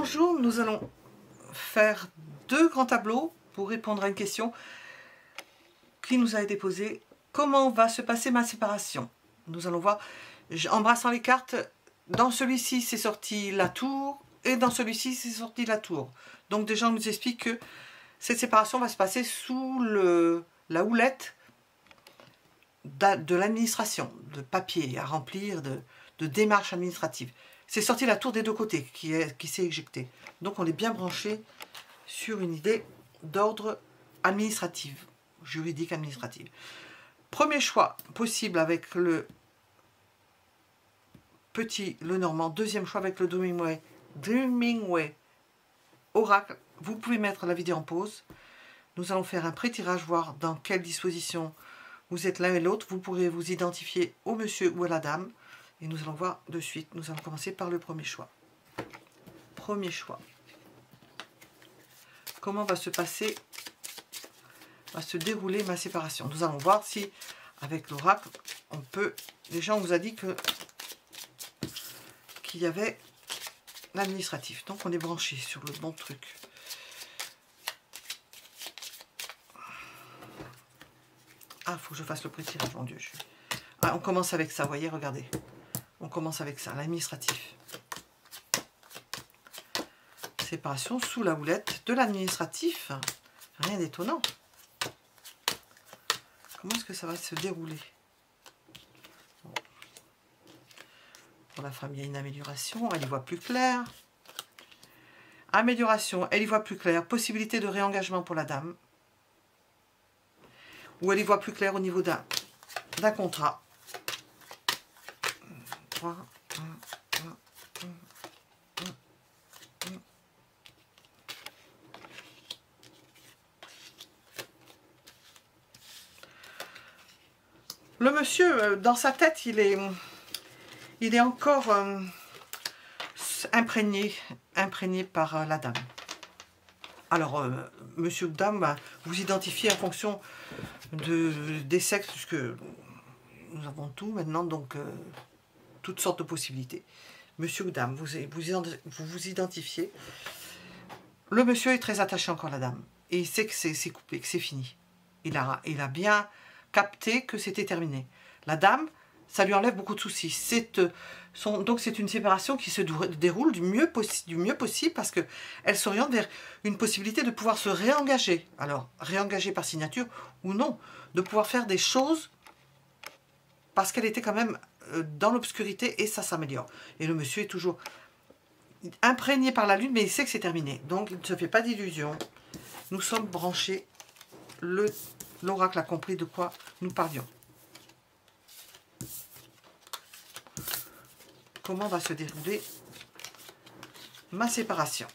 Bonjour, nous allons faire deux grands tableaux pour répondre à une question qui nous a été posée. Comment va se passer ma séparation? Nous allons voir, en brassant les cartes, dans celui-ci c'est sorti la tour et dans celui-ci c'est sorti la tour. Donc déjà on nous explique que cette séparation va se passer sous la houlette de l'administration, de papier à remplir, de démarches administratives. C'est sorti la tour des deux côtés qui s'est éjectée. Donc on est bien branché sur une idée d'ordre administratif, juridique administrative. Premier choix possible avec le petit Lenormand. Deuxième choix avec le Dreaming Oracle. Vous pouvez mettre la vidéo en pause. Nous allons faire un pré-tirage, voir dans quelle disposition vous êtes l'un et l'autre. Vous pourrez vous identifier au monsieur ou à la dame. Et nous allons voir de suite. Nous allons commencer par le premier choix. Premier choix. Comment va se passer, va se dérouler ma séparation? Nous allons voir si, avec l'oracle, on peut... Déjà, on vous a dit qu'il y avait l'administratif. Donc, on est branché sur le bon truc. Ah, il faut que je fasse le pré-tirage, mon Dieu. Ah, on commence avec ça, vous voyez, regardez. On commence avec ça, l'administratif. Séparation sous la houlette de l'administratif. Rien d'étonnant. Comment est-ce que ça va se dérouler? Bon. Pour la femme, il y a une amélioration. Elle y voit plus clair. Amélioration, elle y voit plus clair. Possibilité de réengagement pour la dame. Ou elle y voit plus clair au niveau d'un contrat. 3, 1, 1, 1, 1, 1. Le monsieur, dans sa tête, il est encore imprégné par la dame. Alors, monsieur ou dame, vous identifiez en fonction des sexes, puisque nous avons tout maintenant, donc toutes sortes de possibilités. Monsieur ou dame, vous vous identifiez. Le monsieur est très attaché encore à la dame. Et il sait que c'est coupé, que c'est fini. Il a bien capté que c'était terminé. La dame, ça lui enlève beaucoup de soucis. Donc c'est une séparation qui se déroule du mieux possible parce qu'elle s'oriente vers une possibilité de pouvoir se réengager. Alors, réengager par signature ou non, de pouvoir faire des choses parce qu'elle était quand même dans l'obscurité et ça s'améliore. Et le monsieur est toujours imprégné par la lune, mais il sait que c'est terminé. Donc il ne se fait pas d'illusions. Nous sommes branchés. L'oracle a compris de quoi nous parlions. Comment va se dérouler ma séparation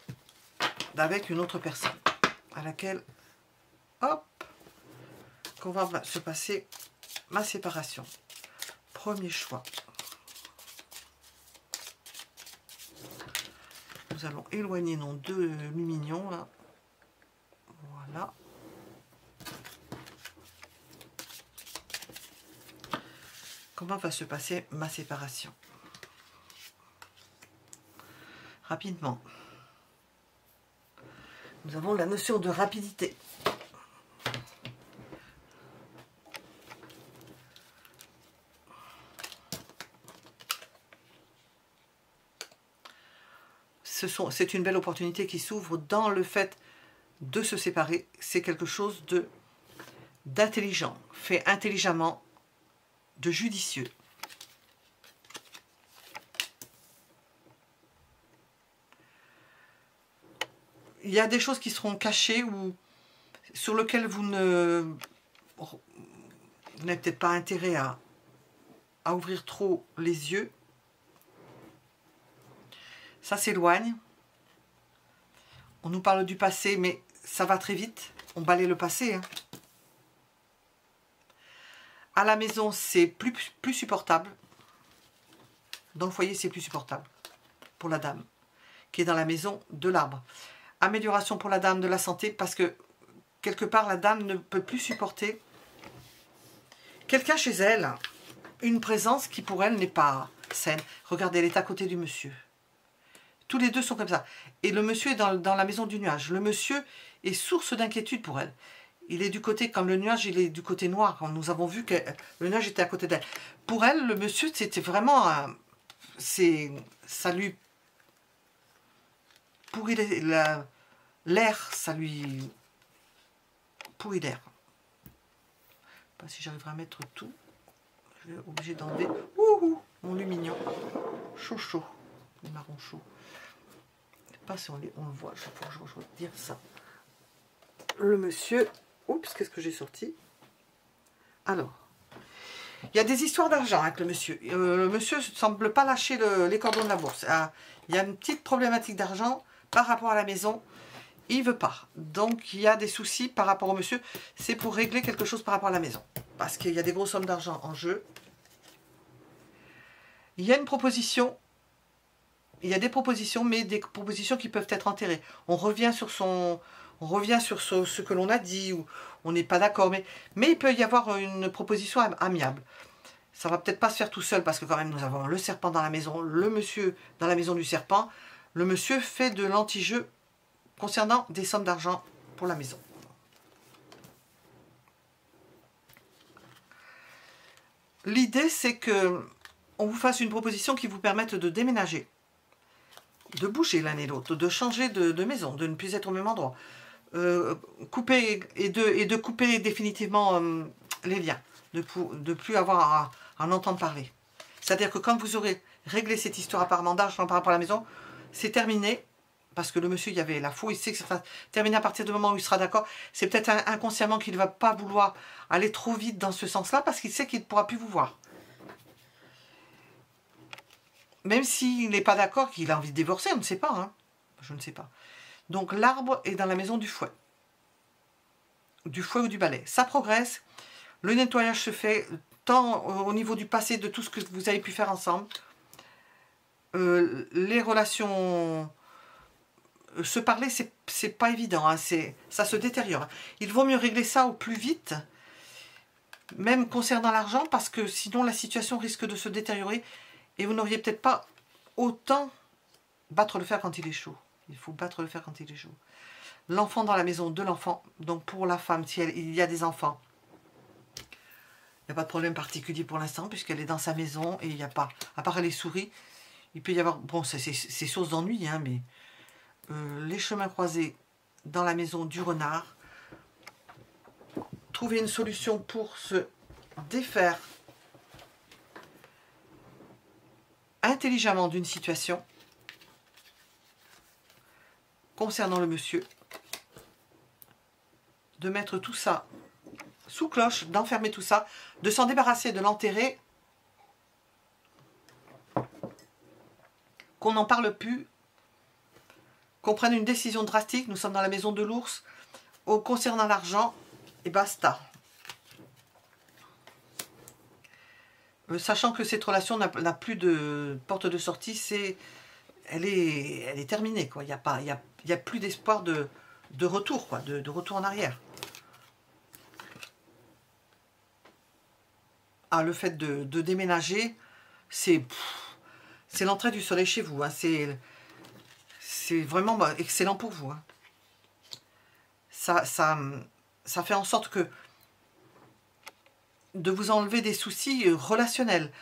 d'avec une autre personne à laquelle, hop, comment va se passer ma séparation. Premier choix. Nous allons éloigner nos deux lumignons là. Voilà. Comment va se passer ma séparation? Rapidement. Nous avons la notion de rapidité. C'est une belle opportunité qui s'ouvre dans le fait de se séparer. C'est quelque chose d'intelligent, fait intelligemment, de judicieux. Il y a des choses qui seront cachées ou sur lesquelles vous n'avez peut-être pas intérêt à ouvrir trop les yeux. Ça s'éloigne. On nous parle du passé, mais ça va très vite. On balaye le passé. Hein. À la maison, c'est plus supportable. Dans le foyer, c'est plus supportable pour la dame qui est dans la maison de l'arbre. Amélioration pour la dame de la santé parce que quelque part, la dame ne peut plus supporter quelqu'un chez elle, une présence qui pour elle n'est pas saine. Regardez, elle est à côté du monsieur. Tous les deux sont comme ça. Et le monsieur est dans la maison du nuage. Le monsieur est source d'inquiétude pour elle. Il est du côté, comme le nuage, il est du côté noir. Quand nous avons vu que le nuage était à côté d'elle. Pour elle, le monsieur, c'était vraiment... ça lui pourrit l'air. Ça lui pourrit l'air. Je ne sais pas si j'arriverai à mettre tout. Je vais être obligée d'enlever. Ouh, mon lumignon. Chaud, chaud. Le marron chaud. Je ne sais pas si on le voit. Je vais dire ça. Le monsieur... Oups, qu'est-ce que j'ai sorti? Alors, il y a des histoires d'argent avec le monsieur. Le monsieur ne semble pas lâcher les cordons de la bourse. Il y a une petite problématique d'argent par rapport à la maison. Il ne veut pas. Donc, il y a des soucis par rapport au monsieur. C'est pour régler quelque chose par rapport à la maison. Parce qu'il y a des grosses sommes d'argent en jeu. Il y a une proposition. Il y a des propositions, mais des propositions qui peuvent être enterrées. On revient sur ce que l'on a dit, ou on n'est pas d'accord, mais il peut y avoir une proposition amiable. Ça va peut-être pas se faire tout seul, parce que quand même nous avons le serpent dans la maison, le monsieur dans la maison du serpent. Le monsieur fait de l'anti-jeu concernant des sommes d'argent pour la maison. L'idée, c'est que on vous fasse une proposition qui vous permette de déménager, de bouger l'un et l'autre, de changer de maison, de ne plus être au même endroit. Couper et de couper définitivement les liens, de plus avoir à en entendre parler. C'est-à-dire que quand vous aurez réglé cette histoire apparemment d'argent par rapport à la maison, c'est terminé, parce que le monsieur, il y avait la fou, il sait que ça sera terminé à partir du moment où il sera d'accord. C'est peut-être inconsciemment qu'il ne va pas vouloir aller trop vite dans ce sens-là, parce qu'il sait qu'il ne pourra plus vous voir. Même s'il n'est pas d'accord, qu'il a envie de divorcer, on ne sait pas, hein. Je ne sais pas. Donc l'arbre est dans la maison du fouet ou du balai. Ça progresse, le nettoyage se fait tant au niveau du passé, de tout ce que vous avez pu faire ensemble. Les relations, se parler, c'est pas évident, hein, ça se détériore. Il vaut mieux régler ça au plus vite, même concernant l'argent, parce que sinon la situation risque de se détériorer et vous n'auriez peut-être pas autant battre le fer quand il est chaud. Il faut battre le fer quand il est chaud. L'enfant dans la maison de l'enfant. Donc pour la femme, si il y a des enfants, il n'y a pas de problème particulier pour l'instant, puisqu'elle est dans sa maison et il n'y a pas, à part les souris, il peut y avoir, bon, c'est source d'ennui, hein, mais les chemins croisés dans la maison du renard. Trouver une solution pour se défaire intelligemment d'une situation concernant le monsieur, de mettre tout ça sous cloche, d'enfermer tout ça, de s'en débarrasser, de l'enterrer, qu'on n'en parle plus, qu'on prenne une décision drastique. Nous sommes dans la maison de l'ours, concernant l'argent, et basta. Sachant que cette relation n'a plus de porte de sortie, elle est terminée, quoi. Il n'y a plus d'espoir de retour, quoi, de retour en arrière. Ah, le fait de déménager, c'est l'entrée du soleil chez vous, hein. C'est vraiment excellent pour vous, hein. Ça fait en sorte que de vous enlever des soucis relationnels.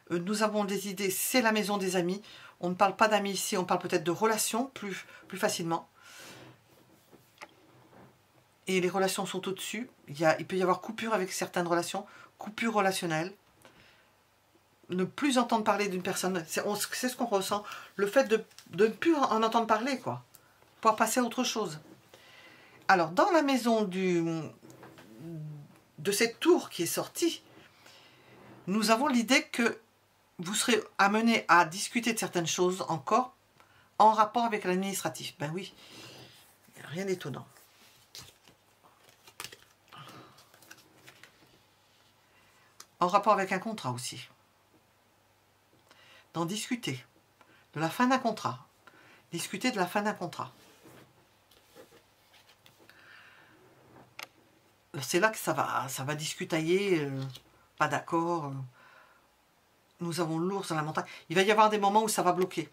Nous avons des idées, c'est la maison des amis. On ne parle pas d'amis ici, on parle peut-être de relations plus facilement. Et les relations sont au-dessus. Il peut y avoir coupure avec certaines relations, coupure relationnelle. Ne plus entendre parler d'une personne, c'est ce qu'on ressent. Le fait de ne plus en entendre parler, quoi. Pour passer à autre chose. Alors, dans la maison de cette tour qui est sortie, nous avons l'idée que vous serez amené à discuter de certaines choses encore en rapport avec l'administratif. Ben oui, rien d'étonnant. En rapport avec un contrat aussi. D'en discuter. De la fin d'un contrat. Discuter de la fin d'un contrat. C'est là que ça va discutailler, pas d'accord. Nous avons l'ours dans la montagne. Il va y avoir des moments où ça va bloquer.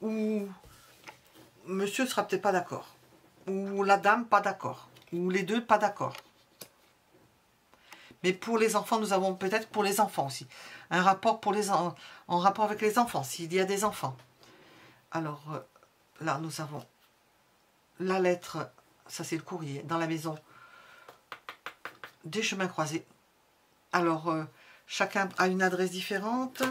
Où monsieur ne sera peut-être pas d'accord. Ou la dame pas d'accord. Ou les deux pas d'accord. Mais pour les enfants, nous avons peut-être pour les enfants aussi. Un rapport pour les en rapport avec les enfants, s'il y a des enfants. Alors, là, nous avons la lettre, ça c'est le courrier, dans la maison des chemins croisés. Alors, chacun a une adresse différente,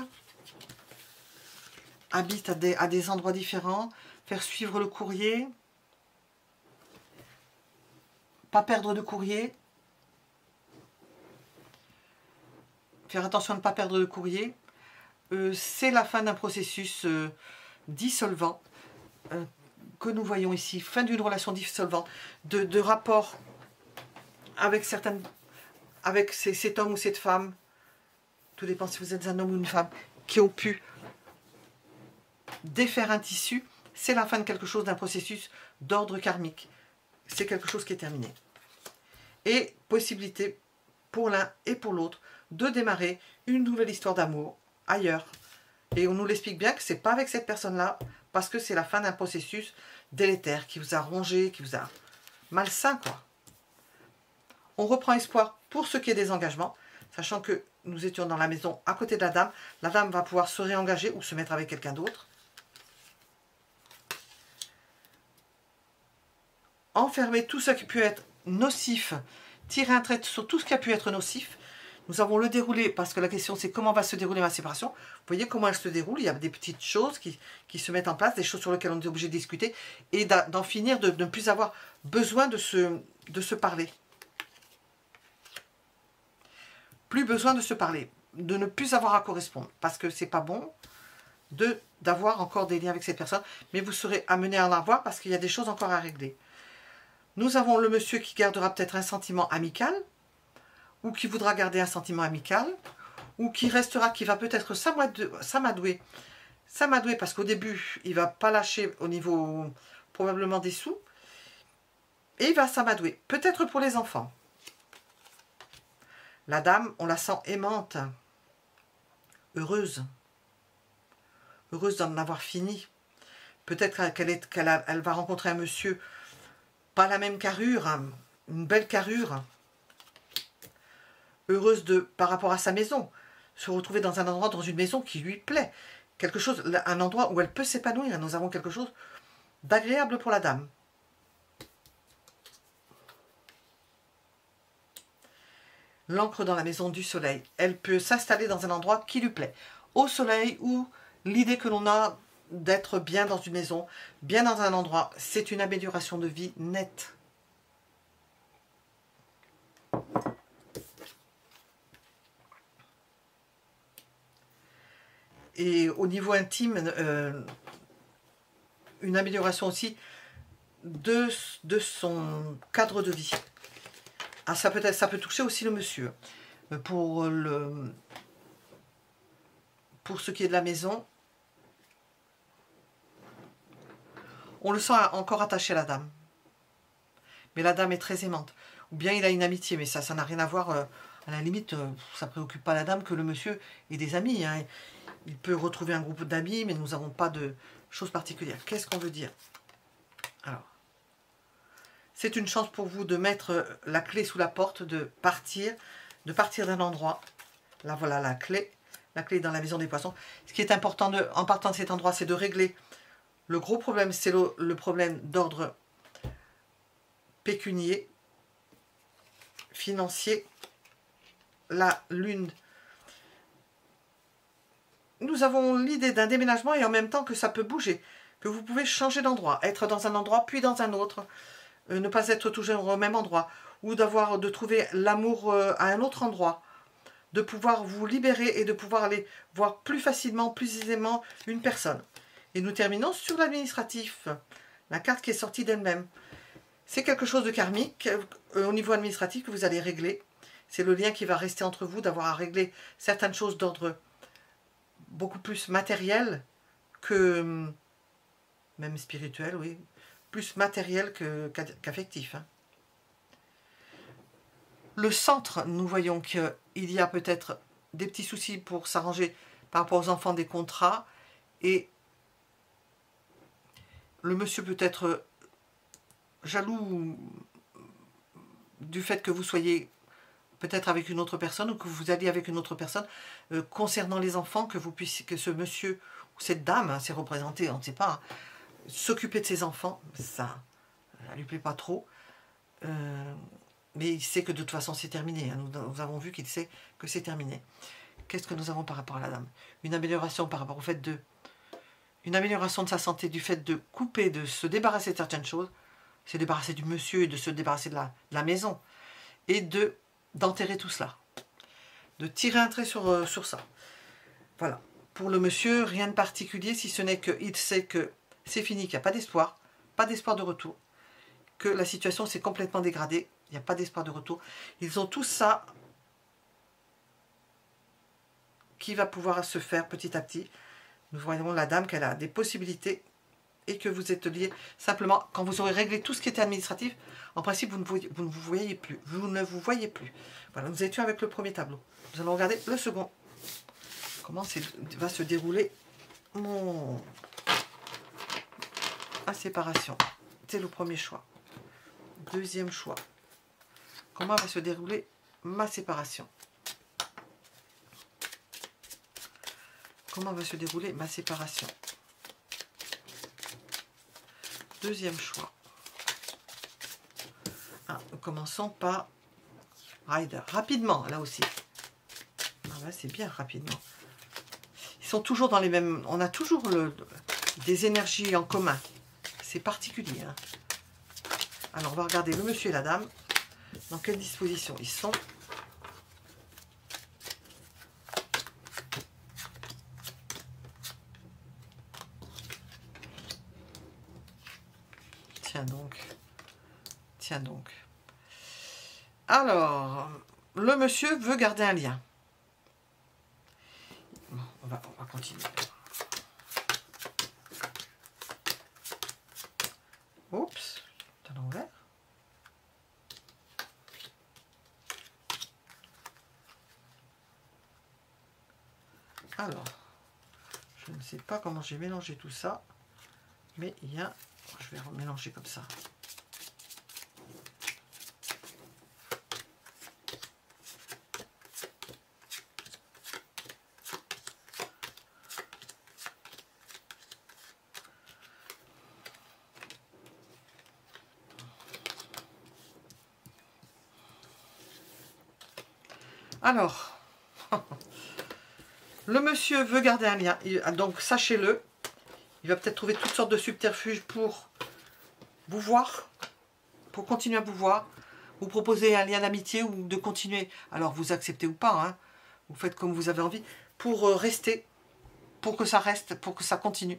habite à des endroits différents, faire suivre le courrier, pas perdre de courrier, faire attention à ne pas perdre de courrier. C'est la fin d'un processus dissolvant que nous voyons ici, fin d'une relation dissolvante, de rapport avec cet homme ou cette femme, tout dépend si vous êtes un homme ou une femme, qui ont pu défaire un tissu. C'est la fin de quelque chose, d'un processus d'ordre karmique. C'est quelque chose qui est terminé. Et possibilité pour l'un et pour l'autre de démarrer une nouvelle histoire d'amour ailleurs. Et on nous l'explique bien que c'est pas avec cette personne-là, parce que c'est la fin d'un processus délétère qui vous a rongé, qui vous a malsain, quoi. On reprend espoir pour ce qui est des engagements, sachant que nous étions dans la maison à côté de la dame. La dame va pouvoir se réengager ou se mettre avec quelqu'un d'autre. Enfermer tout ce qui peut être nocif, tirer un trait sur tout ce qui a pu être nocif. Nous avons le déroulé, parce que la question c'est comment va se dérouler ma séparation. Vous voyez comment elle se déroule, il y a des petites choses qui se mettent en place, des choses sur lesquelles on est obligé de discuter, et d'en finir, de ne plus avoir besoin de se parler. Plus besoin de se parler, de ne plus avoir à correspondre, parce que c'est pas bon d'avoir encore des liens avec cette personne, mais vous serez amené à en avoir parce qu'il y a des choses encore à régler. Nous avons le monsieur qui gardera peut-être un sentiment amical, ou qui voudra garder un sentiment amical, ou qui restera, qui va peut-être s'amadouer parce qu'au début, il ne va pas lâcher au niveau probablement des sous, et il va s'amadouer, peut-être pour les enfants. La dame, on la sent aimante, heureuse d'en avoir fini. Peut-être qu'elle va rencontrer un monsieur, pas la même carrure, hein, une belle carrure, heureuse par rapport à sa maison, se retrouver dans un endroit, dans une maison qui lui plaît, quelque chose, un endroit où elle peut s'épanouir. Nous avons quelque chose d'agréable pour la dame. L'encre dans la maison du soleil, elle peut s'installer dans un endroit qui lui plaît, au soleil, ou l'idée que l'on a d'être bien dans une maison, bien dans un endroit, c'est une amélioration de vie nette. Et au niveau intime, une amélioration aussi de son cadre de vie. Ah, ça peut toucher aussi le monsieur. Pour ce qui est de la maison, on le sent encore attaché à la dame. Mais la dame est très aimante. Ou bien il a une amitié, mais ça n'a rien à voir. À la limite, ça ne préoccupe pas la dame que le monsieur ait des amis, hein. Il peut retrouver un groupe d'amis, mais nous n'avons pas de choses particulières. Qu'est-ce qu'on veut dire? Alors, c'est une chance pour vous de mettre la clé sous la porte, de partir d'un endroit. Là, voilà la clé. La clé est dans la maison des poissons. Ce qui est important en partant de cet endroit, c'est de régler le gros problème. C'est le problème d'ordre pécunier, financier. La lune. Nous avons l'idée d'un déménagement et en même temps que ça peut bouger, que vous pouvez changer d'endroit, être dans un endroit puis dans un autre, ne pas être toujours au même endroit, ou de trouver l'amour à un autre endroit, de pouvoir vous libérer et de pouvoir aller voir plus facilement, plus aisément une personne. Et nous terminons sur l'administratif, la carte qui est sortie d'elle-même. C'est quelque chose de karmique au niveau administratif que vous allez régler. C'est le lien qui va rester entre vous, d'avoir à régler certaines choses d'ordre beaucoup plus matériel que, même spirituel, oui, plus matériel qu'affectif. Hein. Le centre, nous voyons qu'il y a peut-être des petits soucis pour s'arranger par rapport aux enfants, des contrats, et le monsieur peut être jaloux du fait que vous soyez peut-être avec une autre personne ou que vous alliez avec une autre personne. Concernant les enfants, que vous puissiez, que ce monsieur ou cette dame, hein, c'est représenté, on ne sait pas, hein, s'occuper de ses enfants, ça ne lui plaît pas trop. Mais il sait que de toute façon c'est terminé. Hein. Nous avons vu qu'il sait que c'est terminé. Qu'est-ce que nous avons par rapport à la dame? Une amélioration par rapport au fait de... Une amélioration de sa santé, du fait de couper, de se débarrasser de certaines choses, se débarrasser du monsieur et de se débarrasser de la maison. Et d'enterrer tout cela. De tirer un trait sur ça. Voilà. Pour le monsieur, rien de particulier, si ce n'est qu'il sait que c'est fini, qu'il n'y a pas d'espoir de retour, que la situation s'est complètement dégradée, il n'y a pas d'espoir de retour. Ils ont tout ça qui va pouvoir se faire petit à petit. Nous voyons la dame qu'elle a des possibilités et que vous êtes liés. Simplement, quand vous aurez réglé tout ce qui était administratif, en principe, vous ne vous voyez plus. Vous ne vous voyez plus. Voilà, nous étions avec le premier tableau. Nous allons regarder le second. Comment va se dérouler ma séparation. C'est le premier choix. Deuxième choix. Comment va se dérouler ma séparation? Comment va se dérouler ma séparation? Deuxième choix. Nous commençons par Rider. Rapidement, là aussi. C'est bien, rapidement. Ils sont toujours dans les mêmes... On a toujours des énergies en commun. C'est particulier. Hein. Alors, on va regarder le monsieur et la dame. Dans quelle disposition ils sont? Tiens donc. Tiens donc. Alors, le monsieur veut garder un lien. Bon, on va continuer. Oups, c'est à l'envers. Alors, je ne sais pas comment j'ai mélangé tout ça, mais il y a... Je vais remélanger comme ça. Alors, le monsieur veut garder un lien, donc sachez-le, il va peut-être trouver toutes sortes de subterfuges pour vous voir, pour continuer à vous voir, vous proposer un lien d'amitié ou de continuer, alors vous acceptez ou pas, hein, vous faites comme vous avez envie, pour rester, pour que ça reste, pour que ça continue.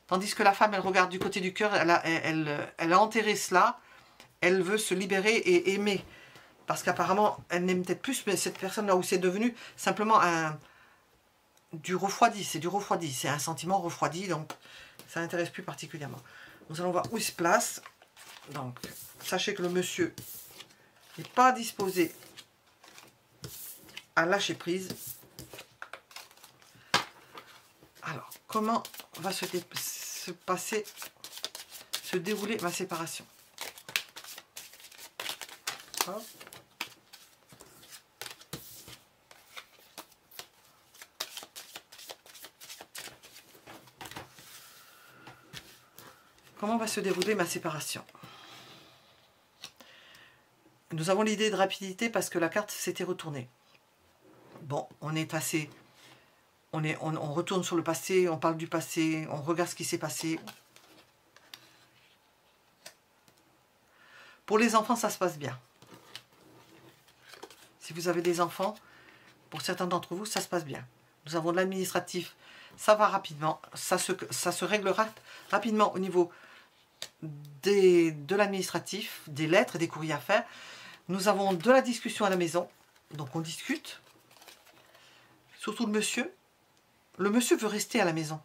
Tandis que la femme, elle regarde du côté du cœur, elle a enterré cela, elle veut se libérer et aimer. Parce qu'apparemment, elle n'aime peut-être plus, mais cette personne-là où c'est devenu simplement du refroidi. C'est du refroidi. C'est un sentiment refroidi, donc ça n'intéresse plus particulièrement. Nous allons voir où il se place. Donc, sachez que le monsieur n'est pas disposé à lâcher prise. Alors, comment va se dérouler ma séparation? Hop. Comment va se dérouler ma séparation? Nous avons l'idée de rapidité parce que la carte s'était retournée. Bon, on est assez... On retourne sur le passé, on parle du passé, on regarde ce qui s'est passé. Pour les enfants, ça se passe bien. Si vous avez des enfants, pour certains d'entre vous, ça se passe bien. Nous avons de l'administratif, ça va rapidement, ça se réglera rapidement au niveau de l'administratif, des lettres et des courriers à faire. Nous avons de la discussion à la maison, donc on discute. Surtout le monsieur. Le monsieur veut rester à la maison.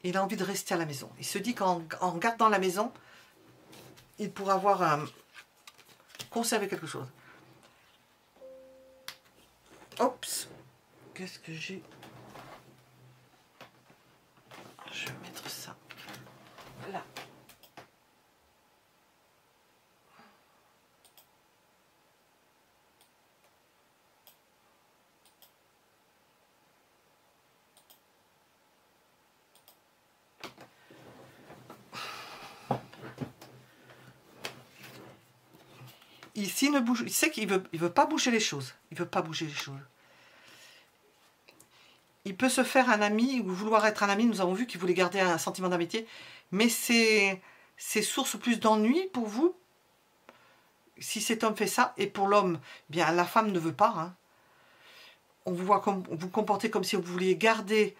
Il a envie de rester à la maison. Il se dit qu'en gardant la maison, il pourra conserver quelque chose. Oups. Qu'est-ce que j'ai? Je vais mettre ça. là. Ici, il sait qu'il veut pas bouger les choses. Il veut pas bouger les choses. Il peut se faire un ami ou vouloir être un ami. Nous avons vu qu'il voulait garder un sentiment d'amitié. Mais c'est source plus d'ennui pour vous. Si cet homme fait ça. Et pour l'homme, bien la femme ne veut pas. Hein. On vous voit comme vous comportez comme si vous vouliez garder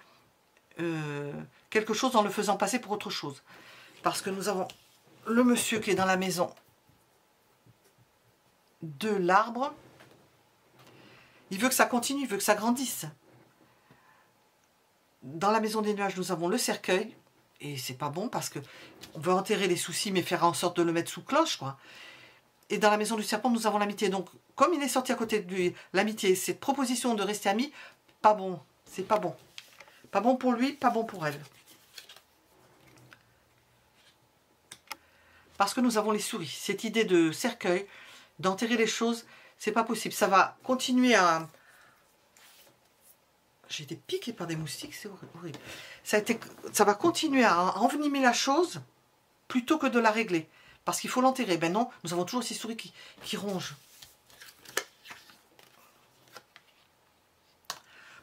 quelque chose en le faisant passer pour autre chose. Parce que nous avons le monsieur qui est dans la maison de l'arbre. Il veut que ça continue, il veut que ça grandisse. Dans la maison des nuages, nous avons le cercueil. Et c'est pas bon parce que on veut enterrer les soucis, mais faire en sorte de le mettre sous cloche, quoi. Et dans la maison du serpent, nous avons l'amitié. Donc, comme il est sorti à côté de lui, l'amitié, cette proposition de rester amis, pas bon. C'est pas bon. Pas bon pour lui, pas bon pour elle. Parce que nous avons les souris. Cette idée de cercueil, d'enterrer les choses, c'est pas possible. Ça va continuer à... J'ai été piquée par des moustiques, c'est horrible. Ça va continuer à envenimer la chose plutôt que de la régler. Parce qu'il faut l'enterrer. Ben non, nous avons toujours ces souris qui rongent.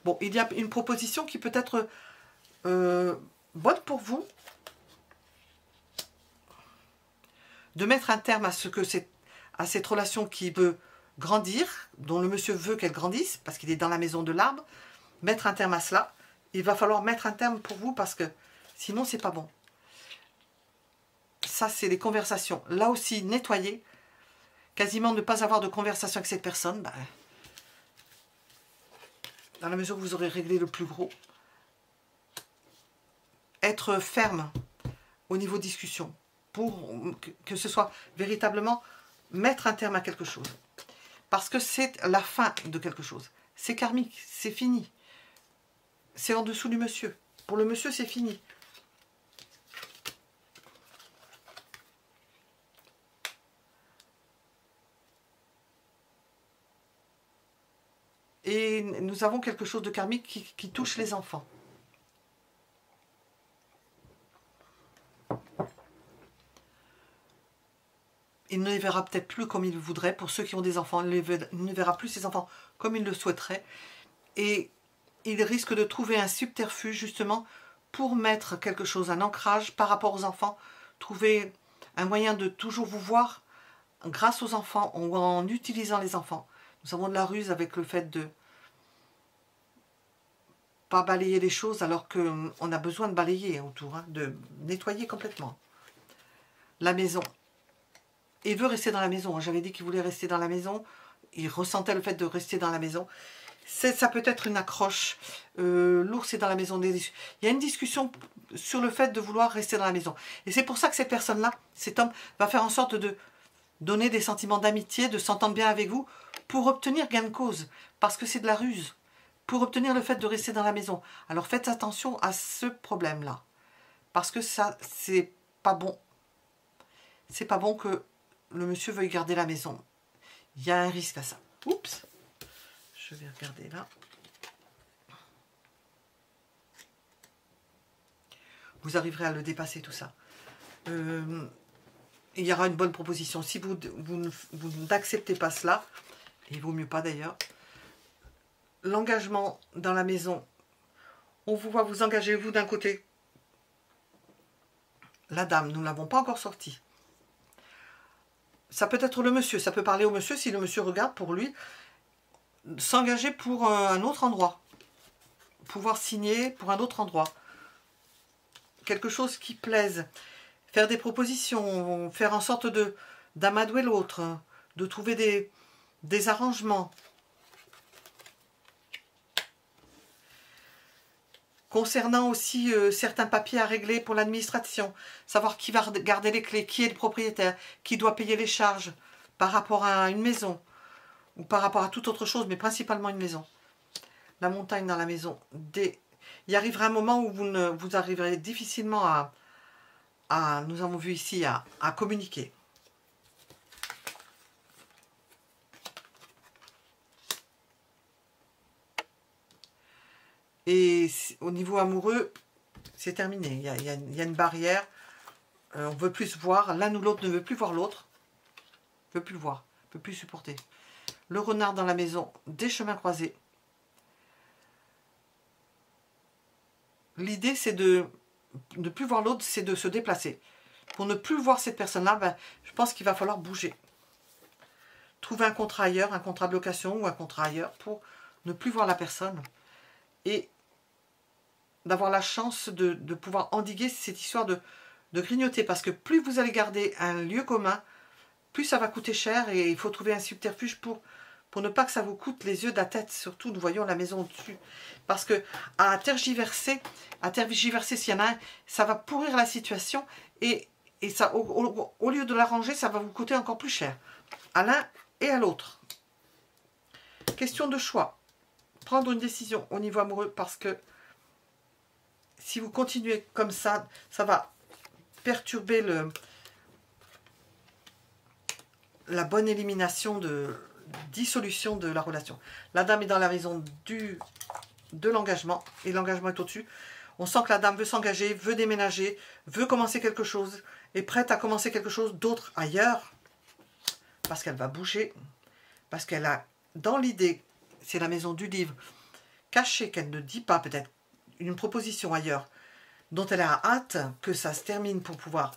Bon, il y a une proposition qui peut être bonne pour vous. De mettre un terme à cette relation qui veut grandir, dont le monsieur veut qu'elle grandisse, parce qu'il est dans la maison de l'arbre. Mettre un terme à cela. Il va falloir mettre un terme pour vous parce que sinon c'est pas bon. Ça c'est les conversations. Là aussi nettoyer. Quasiment ne pas avoir de conversation avec cette personne. Ben, dans la mesure où vous aurez réglé le plus gros. Être ferme au niveau discussion. Pour que ce soit véritablement mettre un terme à quelque chose. Parce que c'est la fin de quelque chose. C'est karmique, c'est fini. C'est en dessous du monsieur. Pour le monsieur, c'est fini. Et nous avons quelque chose de karmique qui touche les enfants. Il ne les verra peut-être plus comme il voudrait. Pour ceux qui ont des enfants, il ne verra plus ses enfants comme il le souhaiterait. Et il risque de trouver un subterfuge justement pour mettre quelque chose, un ancrage par rapport aux enfants. Trouver un moyen de toujours vous voir grâce aux enfants ou en utilisant les enfants. Nous avons de la ruse avec le fait de pas balayer les choses alors qu'on a besoin de balayer autour, hein, de nettoyer complètement. La maison. Il veut rester dans la maison. J'avais dit qu'il voulait rester dans la maison. Il ressentait le fait de rester dans la maison. Ça peut être une accroche. L'ours est dans la maison. Il y a une discussion sur le fait de vouloir rester dans la maison. Et c'est pour ça que cette personne-là, cet homme, va faire en sorte de donner des sentiments d'amitié, de s'entendre bien avec vous, pour obtenir gain de cause. Parce que c'est de la ruse. Pour obtenir le fait de rester dans la maison. Alors faites attention à ce problème-là. Parce que ça, c'est pas bon. C'est pas bon que le monsieur veuille garder la maison. Il y a un risque à ça. Oups. Je vais regarder là. Vous arriverez à le dépasser tout ça. Il y aura une bonne proposition. Si vous n'acceptez pas cela, et il vaut mieux pas d'ailleurs, l'engagement dans la maison, on vous voit vous engager, vous d'un côté. La dame, nous ne l'avons pas encore sortie. Ça peut être le monsieur, ça peut parler au monsieur, si le monsieur regarde pour lui, s'engager pour un autre endroit. Pouvoir signer pour un autre endroit. Quelque chose qui plaise. Faire des propositions, faire en sorte d'amadouer l'autre, de trouver des arrangements. Concernant aussi certains papiers à régler pour l'administration, savoir qui va garder les clés, qui est le propriétaire, qui doit payer les charges par rapport à une maison ou par rapport à toute autre chose, mais principalement une maison. La montagne dans la maison. Il arrivera un moment où vous arriverez difficilement nous avons vu ici, à communiquer. Et au niveau amoureux, c'est terminé. Il y a une barrière. On ne veut plus se voir. L'un ou l'autre ne veut plus voir l'autre. Ne veut plus le voir. Ne peut plus supporter. Le renard dans la maison, des chemins croisés. L'idée, c'est de ne plus voir l'autre, c'est de se déplacer. Pour ne plus voir cette personne-là, ben, je pense qu'il va falloir bouger. Trouver un contrat ailleurs, un contrat de location ou un contrat ailleurs pour ne plus voir la personne. Et d'avoir la chance de pouvoir endiguer cette histoire de grignoter. Parce que plus vous allez garder un lieu commun, plus ça va coûter cher et il faut trouver un subterfuge pour ne pas que ça vous coûte les yeux de la tête. Surtout, nous voyons la maison au-dessus. Parce que à tergiverser s'il y en a un, ça va pourrir la situation et ça, au lieu de l'arranger, ça va vous coûter encore plus cher. À l'un et à l'autre. Question de choix. Prendre une décision au niveau amoureux parce que si vous continuez comme ça, ça va perturber la bonne élimination dissolution de la relation. La dame est dans la maison de l'engagement et l'engagement est au-dessus. On sent que la dame veut s'engager, veut déménager, veut commencer quelque chose, est prête à commencer quelque chose d'autre ailleurs parce qu'elle va bouger, parce qu'elle a dans l'idée, c'est la maison du livre, caché qu'elle ne dit pas peut-être une proposition ailleurs dont elle a hâte que ça se termine pour pouvoir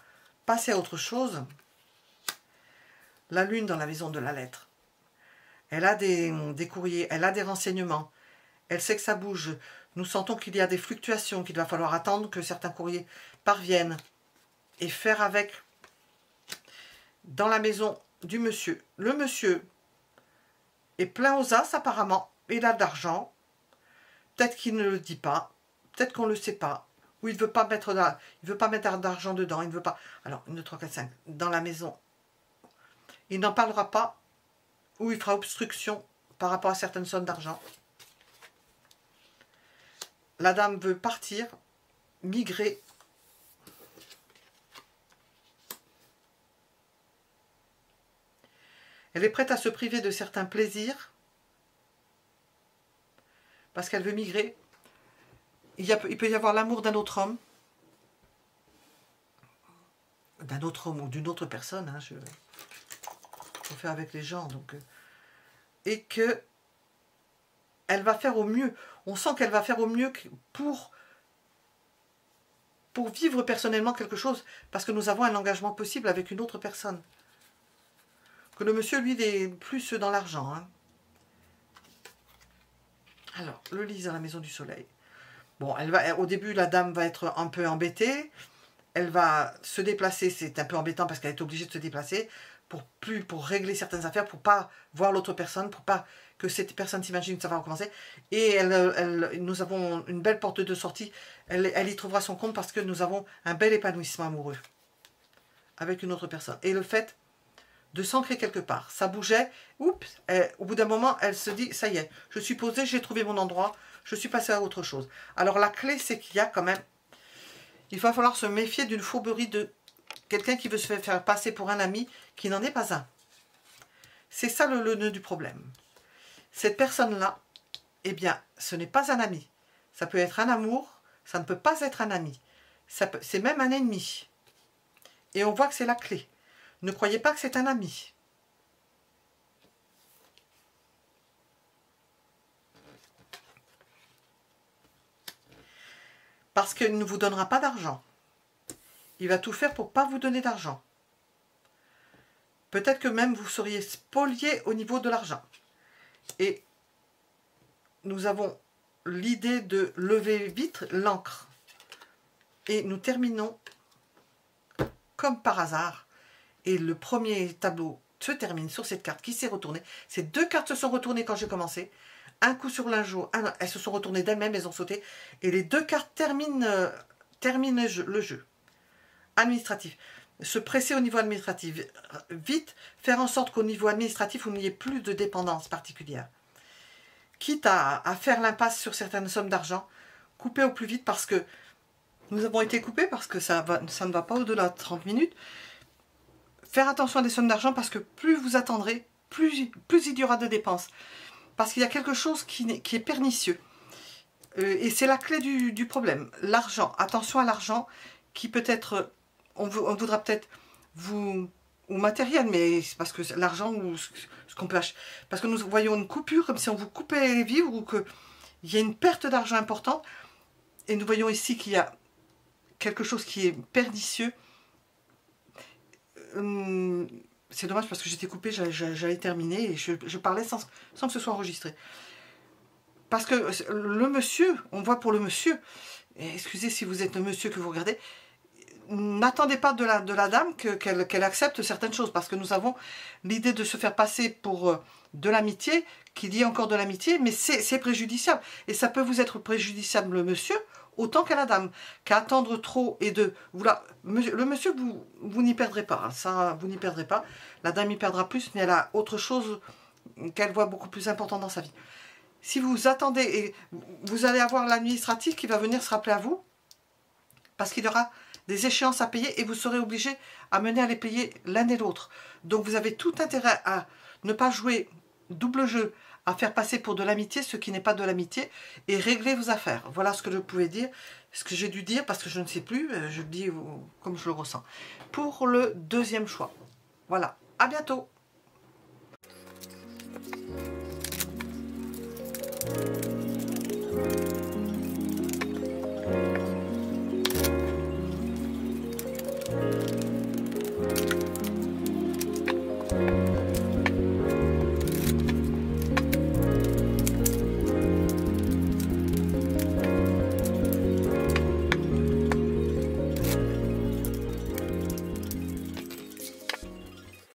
passer à autre chose. La lune dans la maison de la lettre. Elle a des courriers, elle a des renseignements. Elle sait que ça bouge. Nous sentons qu'il y a des fluctuations, qu'il va falloir attendre que certains courriers parviennent. Et faire avec. Dans la maison du monsieur. Le monsieur est plein aux as apparemment. Il a de l'argent. Peut-être qu'il ne le dit pas. Peut-être qu'on ne le sait pas. Ou il ne veut pas mettre d'argent dedans. Il ne veut pas. Alors, 1, 2, 3, 4, 5. Dans la maison. Il n'en parlera pas. Ou il fera obstruction par rapport à certaines sommes d'argent. La dame veut partir, migrer. Elle est prête à se priver de certains plaisirs parce qu'elle veut migrer. Il peut y avoir l'amour d'un autre homme ou d'une autre personne. Hein, je fais avec les gens. Donc, et que elle va faire au mieux. On sent qu'elle va faire au mieux pour vivre personnellement quelque chose, parce que nous avons un engagement possible avec une autre personne. Que le monsieur, lui, il est plus dans l'argent. Hein. Alors, le lit dans la maison du soleil. Bon, au début, la dame va être un peu embêtée. Elle va se déplacer. C'est un peu embêtant parce qu'elle est obligée de se déplacer pour régler certaines affaires, pour pas voir l'autre personne, pour pas que cette personne s'imagine que ça va recommencer. Et nous avons une belle porte de sortie. Elle y trouvera son compte parce que nous avons un bel épanouissement amoureux avec une autre personne. Et le fait de s'ancrer quelque part, ça bougeait, oups, au bout d'un moment, elle se dit, ça y est, je suis posée, j'ai trouvé mon endroit, je suis passée à autre chose. Alors la clé, c'est qu'il y a quand même, il va falloir se méfier d'une fourberie de quelqu'un qui veut se faire passer pour un ami qui n'en est pas un. C'est ça le nœud du problème. Cette personne-là, eh bien, ce n'est pas un ami. Ça peut être un amour, ça ne peut pas être un ami. C'est même un ennemi. Et on voit que c'est la clé. Ne croyez pas que c'est un ami. Parce qu'il ne vous donnera pas d'argent. Il va tout faire pour ne pas vous donner d'argent. Peut-être que même vous seriez spolié au niveau de l'argent. Et nous avons l'idée de lever vite l'encre. Et nous terminons comme par hasard. Et le premier tableau se termine sur cette carte qui s'est retournée. Ces deux cartes se sont retournées quand j'ai commencé. Un coup sur l'injo, elles se sont retournées d'elles-mêmes, elles ont sauté. Et les deux cartes terminent le jeu. Administratif. Se presser au niveau administratif. Vite, faire en sorte qu'au niveau administratif, vous n'ayez plus de dépendance particulière. Quitte à faire l'impasse sur certaines sommes d'argent, coupez au plus vite parce que Nous avons été coupés parce que ça ne va pas au-delà de 30 minutes. Faire attention à des sommes d'argent parce que plus vous attendrez, plus il y aura de dépenses. Parce qu'il y a quelque chose qui est pernicieux. Et c'est la clé du problème. L'argent, attention à l'argent qui peut être, on voudra peut-être vous, ou matériel, mais c'est parce que l'argent ou ce qu'on peut acheter. Parce que nous voyons une coupure, comme si on vous coupait les vivres ou qu'il y a une perte d'argent importante. Et nous voyons ici qu'il y a quelque chose qui est pernicieux. C'est dommage parce que j'étais coupée, j'allais terminer et je parlais sans que ce soit enregistré. Parce que le monsieur, on voit pour le monsieur, excusez si vous êtes le monsieur que vous regardez, n'attendez pas de la dame qu'elle accepte certaines choses, parce que nous avons l'idée de se faire passer pour de l'amitié, qu'il y ait encore de l'amitié, mais c'est préjudiciable. Et ça peut vous être préjudiciable, le monsieur, autant qu'à la dame. Qu'à attendre trop et de... le monsieur, vous n'y perdrez pas, hein, ça, vous n'y perdrez pas. La dame y perdra plus, mais elle a autre chose qu'elle voit beaucoup plus important dans sa vie. Si vous attendez, et vous allez avoir l'administratif qui va venir se rappeler à vous, parce qu'il y aura des échéances à payer et vous serez obligé à mener à les payer l'un et l'autre. Donc vous avez tout intérêt à ne pas jouer double jeu, à faire passer pour de l'amitié ce qui n'est pas de l'amitié et régler vos affaires. Voilà ce que je pouvais dire, ce que j'ai dû dire parce que je ne sais plus, je le dis comme je le ressens. Pour le deuxième choix. Voilà, à bientôt.